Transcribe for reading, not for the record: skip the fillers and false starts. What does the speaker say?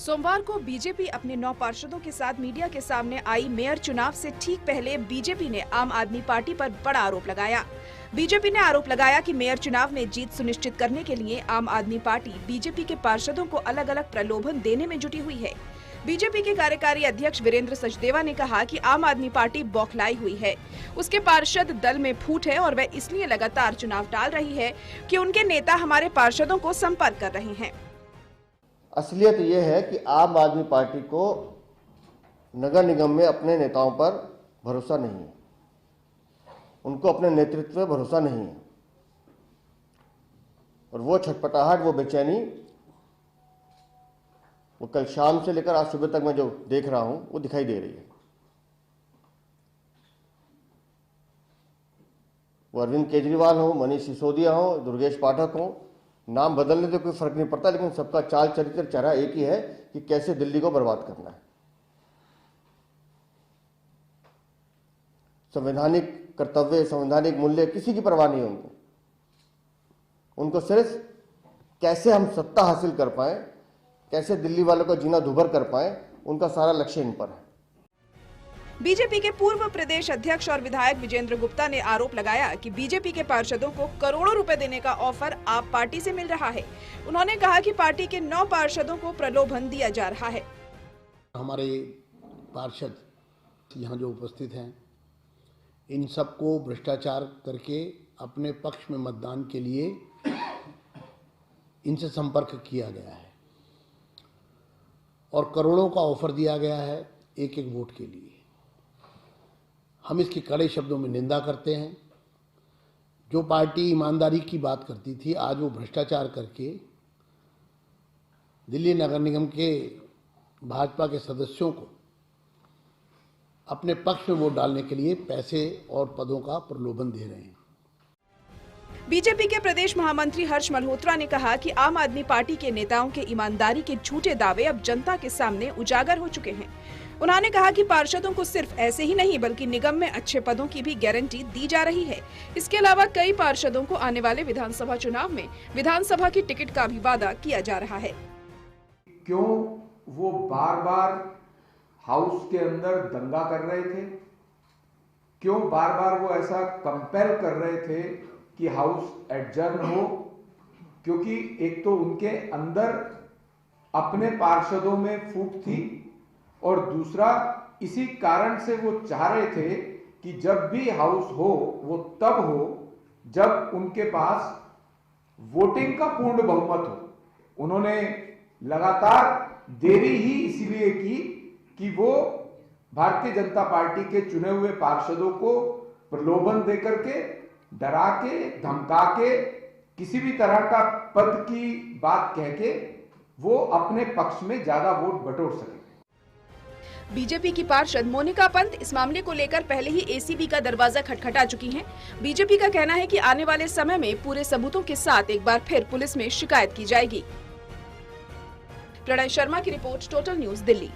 सोमवार को बीजेपी अपने 9 पार्षदों के साथ मीडिया के सामने आई। मेयर चुनाव से ठीक पहले बीजेपी ने आम आदमी पार्टी पर बड़ा आरोप लगाया। बीजेपी ने आरोप लगाया कि मेयर चुनाव में जीत सुनिश्चित करने के लिए आम आदमी पार्टी बीजेपी के पार्षदों को अलग अलग प्रलोभन देने में जुटी हुई है। बीजेपी के कार्यकारी अध्यक्ष वीरेंद्र सचदेवा ने कहा कि आम आदमी पार्टी बौखलाई हुई है। उसके पार्षद दल में फूट है और वह इसलिए लगातार चुनाव टाल रही है कि उनके नेता हमारे पार्षदों को संपर्क कर रहे हैं। असलियत ये है कि आम आदमी पार्टी को नगर निगम में अपने नेताओं पर भरोसा नहीं है, उनको अपने नेतृत्व पे भरोसा नहीं है और वो छटपटाहट, वो बेचैनी, वो कल शाम से लेकर आज सुबह तक मैं जो देख रहा हूं वो दिखाई दे रही है। वो अरविंद केजरीवाल हो, मनीष सिसोदिया हो, दुर्गेश पाठक हो, नाम बदलने से कोई फर्क नहीं पड़ता, लेकिन सबका चाल चरित्र चेहरा एक ही है कि कैसे दिल्ली को बर्बाद करना है। संवैधानिक कर्तव्य, संवैधानिक मूल्य किसी की परवाह नहीं है उनको। उनको सिर्फ कैसे हम सत्ता हासिल कर पाए, कैसे दिल्ली वालों का जीना दुभर कर पाए, उनका सारा लक्ष्य इन पर है। बीजेपी के पूर्व प्रदेश अध्यक्ष और विधायक विजेंद्र गुप्ता ने आरोप लगाया कि बीजेपी के पार्षदों को करोड़ों रुपए देने का ऑफर आप पार्टी से मिल रहा है। उन्होंने कहा कि पार्टी के 9 पार्षदों को प्रलोभन दिया जा रहा है। हमारे पार्षद यहाँ जो उपस्थित हैं, इन सबको भ्रष्टाचार करके अपने पक्ष में मतदान के लिए इनसे संपर्क किया गया है और करोड़ों का ऑफर दिया गया है एक एक वोट के लिए। हम इसकी कड़े शब्दों में निंदा करते हैं। जो पार्टी ईमानदारी की बात करती थी, आज वो भ्रष्टाचार करके दिल्ली नगर निगम के भाजपा के सदस्यों को अपने पक्ष में वोट डालने के लिए पैसे और पदों का प्रलोभन दे रहे हैं। बीजेपी के प्रदेश महामंत्री हर्ष मल्होत्रा ने कहा कि आम आदमी पार्टी के नेताओं के ईमानदारी के झूठे दावे अब जनता के सामने उजागर हो चुके हैं। उन्होंने कहा कि पार्षदों को सिर्फ ऐसे ही नहीं बल्कि निगम में अच्छे पदों की भी गारंटी दी जा रही है। इसके अलावा कई पार्षदों को आने वाले विधानसभा चुनाव में विधानसभा की टिकट का भी वादा किया जा रहा है। क्यों वो बार बार हाउस के अंदर दंगा कर रहे थे? क्यों बार बार वो ऐसा कंपेल कर रहे थे कि हाउस एडजर्न हो? क्योंकि एक तो उनके अंदर अपने पार्षदों में फूट थी और दूसरा इसी कारण से वो चाह रहे थे कि जब भी हाउस हो वो तब हो जब उनके पास वोटिंग का पूर्ण बहुमत हो। उन्होंने लगातार देरी ही इसलिए की कि वो भारतीय जनता पार्टी के चुने हुए पार्षदों को प्रलोभन देकर के, डरा के, धमका के, किसी भी तरह का पद की बात कह के वो अपने पक्ष में ज्यादा वोट बटोर सके। बीजेपी की पार्षद मोनिका पंत इस मामले को लेकर पहले ही एसीबी का दरवाजा खटखटा चुकी हैं। बीजेपी का कहना है कि आने वाले समय में पूरे सबूतों के साथ एक बार फिर पुलिस में शिकायत की जाएगी। प्रणय शर्मा की रिपोर्ट, टोटल न्यूज़, दिल्ली।